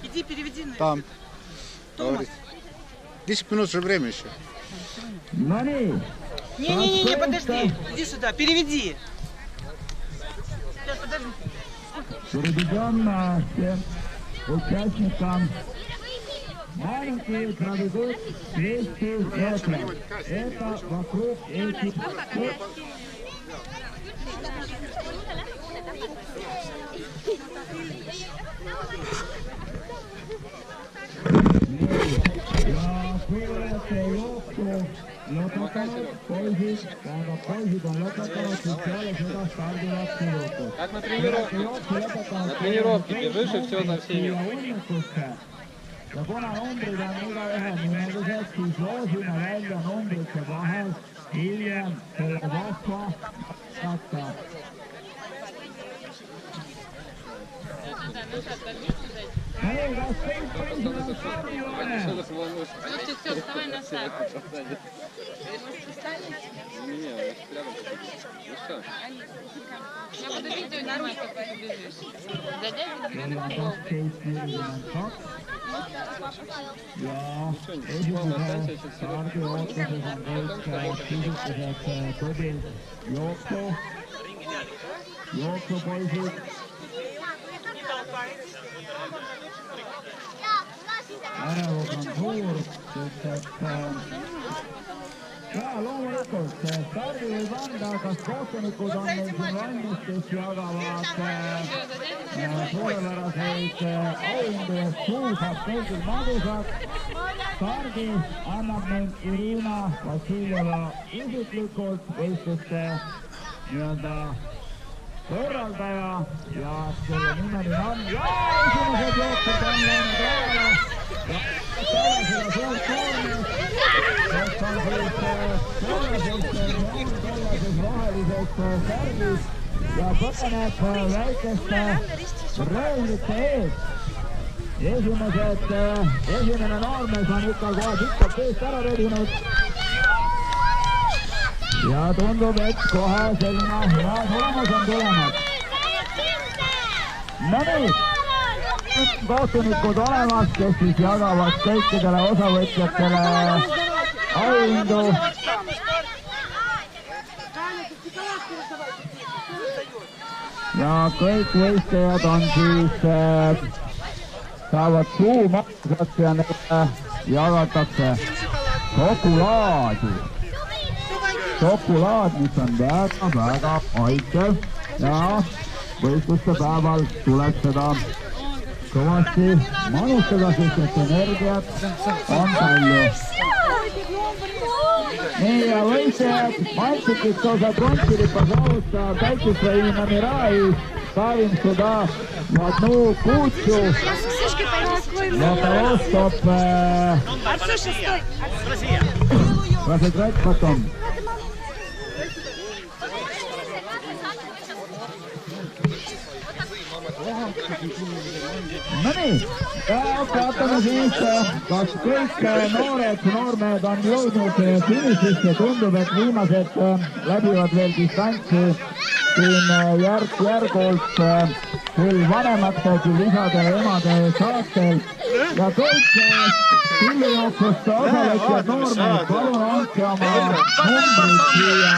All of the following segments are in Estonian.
Иди переведи на Там. Томас. 10 минут же время еще. Не, подожди. Иди сюда, переведи. Сейчас, подожди. Переведем всем участникам маленький пробегут 200 метров. Это вокруг этих... Как на тренировке. На тренировке бежишь и все за всеми. Ja kuna numbrid on igaühe nimelised, siis loosime välja numbrite vahel hiljem selle vahva katta. Nii, kas kõik võisime stardioone? Все, вставай на старт. Я буду видео снимать, пока ты бежишь. Ja esimese stardi ootuses on kõik füüsilised tublid jooksupoisid. Ärevus on suur, sest et loomulikult stardi võib anda, kas kohtunikud on meil siin valmis, kes jagavad suurepäraseid auhindu, suu saab kõigil magusad. Stardi annab meil Irina Vassiljeva isiklikult võistluste nii-öelda korraldaja ja selle nimeline on esimesed jooksud on läinud rajale ja seda suurt koormust, kes on siis kollases rohelises särgis ja põgeneb väikeste röövlite ees. Esimene noormees on ikka kohe pikalt eest ära röövinud ja tundub, et kohe selline hea tulemus on tulemas. No nii, kohtunikud olemas, kes siis jagavad kõikidele osavõtjatele auhindu. Ja kõik võistlejad on siis, saavad suumaksaks ja neile jagatakse šokolaadi. Šokolaad, mis on väga maitsev ja võistluste päeval tuleb seda kõvasti manustada, sest et energiat on palju. Nii ja võistlejad мальчики, кто закончили, пожалуйста, дайте свои номера и ставим сюда в одну кучу для того, чтобы разыграть потом. No nii, vaatame siis, kas kõik noormehed on jõudnud finišisse. Tundub, et viimased läbivad veel distantsi siin järk-järgult küll vanemate, küll isade ja emade saastel. Ja kõik pillujooksust osaleksid noormehed, palun andke oma numbrid siia.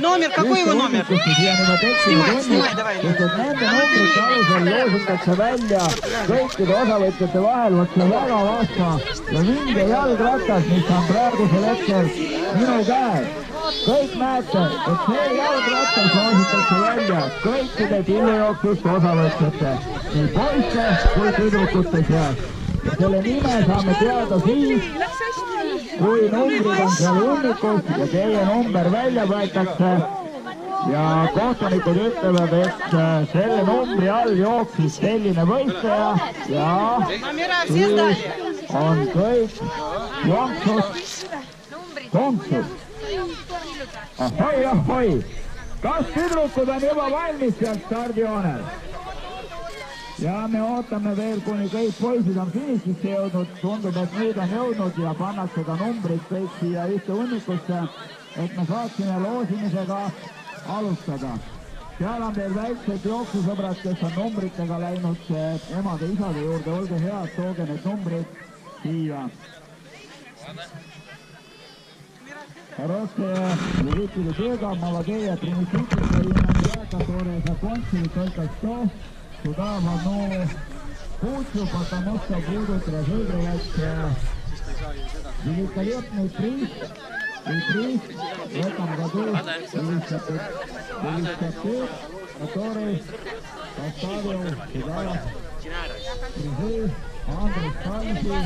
Номер, какой его номер? Снимай, давай. Nende numbrite alusel loositakse välja kõikide osavõtjate vahel, võt see väga vahva ja vinge jalgratas, mis on praegusel hetkel minu käes. Kõik näete, et see jalgratas loositakse välja kõikide pillujooksust osavõtjate, nii poiste kui tüdrukute seas. Ja selle nime saame teada siis, kui numbrid on seal hunnikus ja teie number välja võetakse ja kohtunikud ütlevad, et selle numbri all jooksis selline võistleja ja siis on kõik jooksus. Ahoi, kas tüdrukud on juba valmis seal stardijoonel? Ja me ootame veel, kuni kõik poisid on finišisse jõudnud. Tundub, et nüüd on jõudnud ja pannakse ka numbrid kõik siia ühte hunnikusse, et me saaksime loosimisega alustada. seal on veel väiksed jooksusõbrad, kes on numbritega läinud emade-isade juurde. Olge head, tooge need numbrid siia. Хорошее любители бега, молодые, принесите свои номера, которые закончили только что, сюда в одну кучу, потому что будут разыгрывать великолепный приз. И приз в этом году велосипед, который поставил сюда призы Андрей Станций.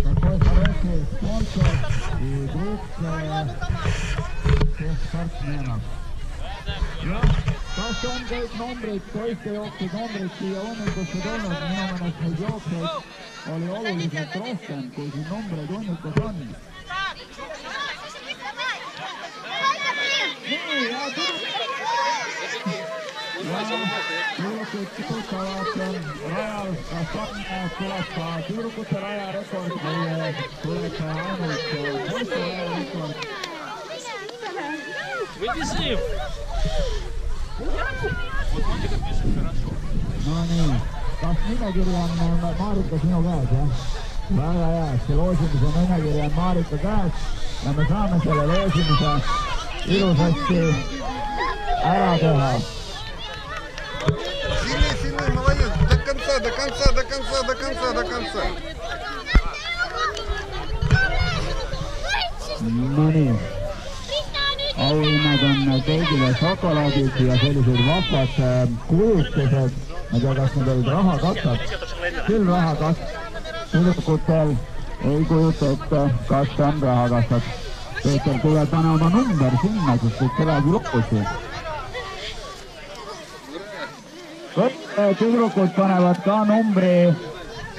Такой хороший спонсор и друг всех спортсменов. Kas on kõik numbrid, poiste jooksid numbrid siia ummikusse tulnud? Minu meelest neid jookseid oli oluliselt rohkem, kui siin numbreid ummikus on. Nii, ja tüdrukud tiputavad rajal, kas tuleb ka tüdrukute raja rekord või tuleb ainult poiste raja rekord? Вывези! No nii, kas nimekiri on Marika sinu käes, jah? Väga hea, see loosimise nimekiri on Marika käes ja me saame selle loosimise ilusasti ära teha. Сильный, молодец, до конца. No nii. Auhinnad on kõigile šokolaadid ja sellised vahvad kujutused. Ma tea, kas need olid rahakassad. Küll rahakass. Tüdrukutel ei kujuta ette, kas on rahakassad. Peeter, tule pane oma number sinna, sest et see läheb loosi. Kõik tüdrukud panevad ka numbri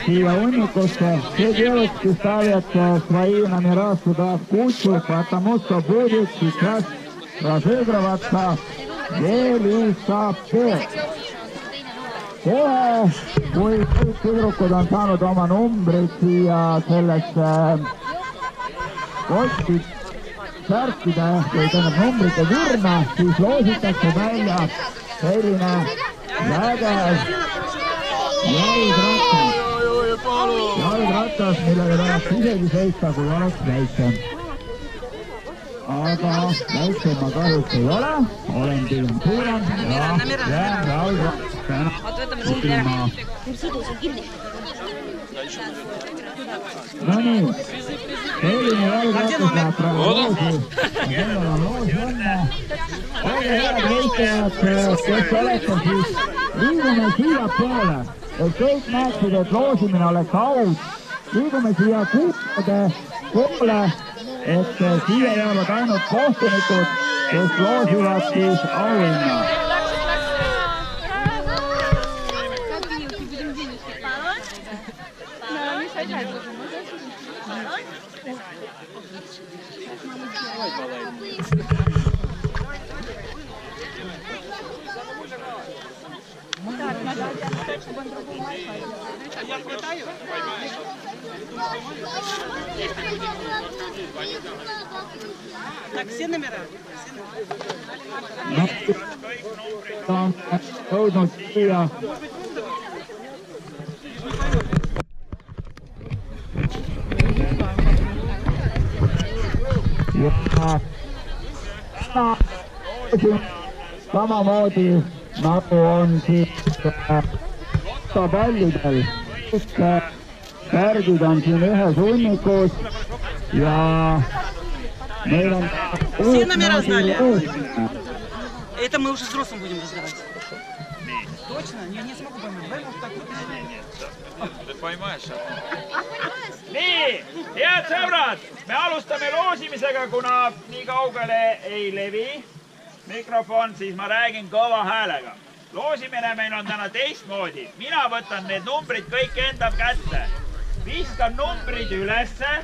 siia unnikusse. Все девочки ставят свои номера сюда в кучу, потому что будет сейчас разыгрываться велосипед. Kohe, kui kõik tüdrukud on saanud oma numbrid siia sellesse kostid särkida või tähendab numbrite virna, siis loositakse välja selline vägev jalgratas, millega tahaks isegi seista, kui oleks väiksem. Aga väiksem ma kahjuks ei ole, olen pigem suurem ja jään jalgratas ilma. No nii, selline jalgratas läheb praegu loosi ja sellel on loos õnne. Olge head võistajad, kes olete siis liigume siia poole, et kõik näeksid, et loosimine oleks aus. Liigume siia kuupade poole, et siia jäävad ainult kohtunikud, kes loosivad siis auhinna. Я продаю. Так, все номера? Jõudnud siia. Samamoodi nagu on siis pallidel. Särgid on siin ühes hunnikus ja meil on Все номера знали. Это мы уже взрослым будем раздавать. Точно? Не смогу поймать. Давай, может, так вот. Ты paimaешь. Nii, head sõbrad, me alustame loosimisega, kuna nii kaugele ei levi mikrofon, siis ma räägin kõva häälega. Loosimine meil on täna teistmoodi. Mina võtan need numbrid kõik enda kätte. Viskan numbrid ülesse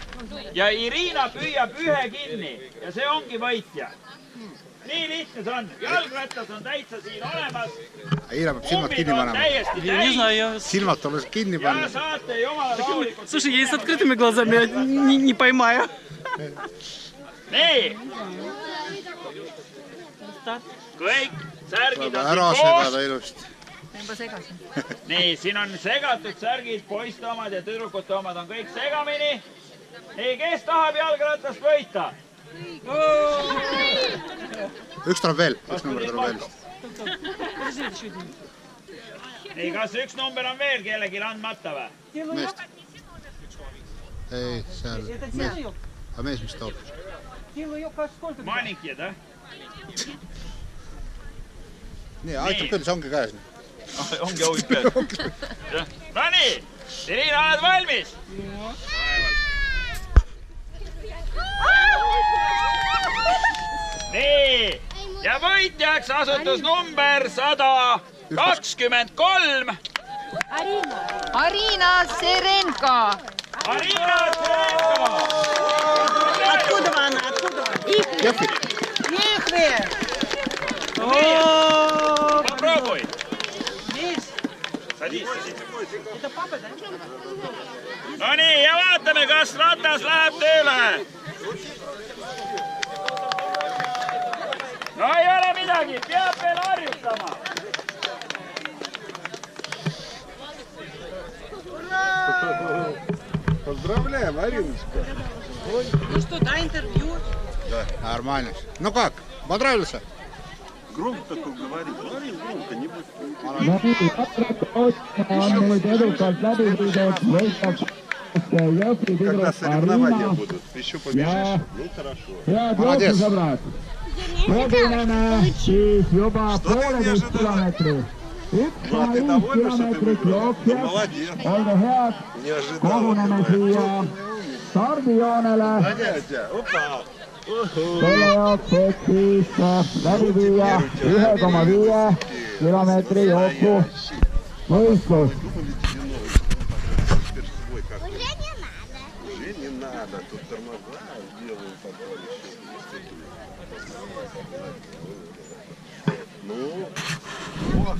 ja Irina püüab ühe kinni ja see ongi võitja. Nii lihtne see on. Jalgrattas on täitsa siin olemas. Ира peab silmad kinni panema. Не знаю, я... Silmad tuleb kinni Ja panna. saate jumala rahulikult. Слушай, я и с открытыми глазами не поймаю. Nii. kõik särgid Saab on ära siin koos. segada ilusti. Nii, siin on segatud särgid, poiste omad ja tüdrukute omad on kõik segamini. Nii, kes tahab jalgratast võita? Üks tuleb veel, üks number tuleb veel. Nii, kas üks number on veel kellelgi andmata või? Meest. Ei, seal mees. Aga mees, mis toob? Manikid, jah? Nii, aitab küll, see ongi käes. Ongi huvib peal. No nii, Irina, oled valmis? Nii, ja võitjaks asutusnumber 123. Arina Serenko. Arina Serenko. Откуда она? Откуда она? Jõhvi. Jõhvi! Попробуй. Видишь? Садись. Это папа, да? No nii, ja vaatame, kas ratas läheb tööle. No ei ole midagi, peab veel harjutama. Поздравляем, Ариночка. Ну что, да, интервью? Да, нормально. Ну как, понравился? Громко такой говорит. Говори громко, не будь. no nii, on nüüd edukalt läbi viidud, võitleb Jõhvi Когда tüdruk соревнования Arina. будут, еще побежишь? Ну хорошо. Head Молодец. jooksusõbrad, koguneme siis juba Что ты не 1,5 ожидал? kilomeetri. Ну а ты 1,5 довольна, что ты kilomeetrit выиграл? Ну jooksjad, молодец. olge head, Не ожидал. koguneme siia stardijoonele. Дядя, опа. Selle jaoks, et siis läbi viia 1,5 kilomeetri jooksu võistlus. Уже не надо. Тут тормоза сделаю потом еще. Ну, вот.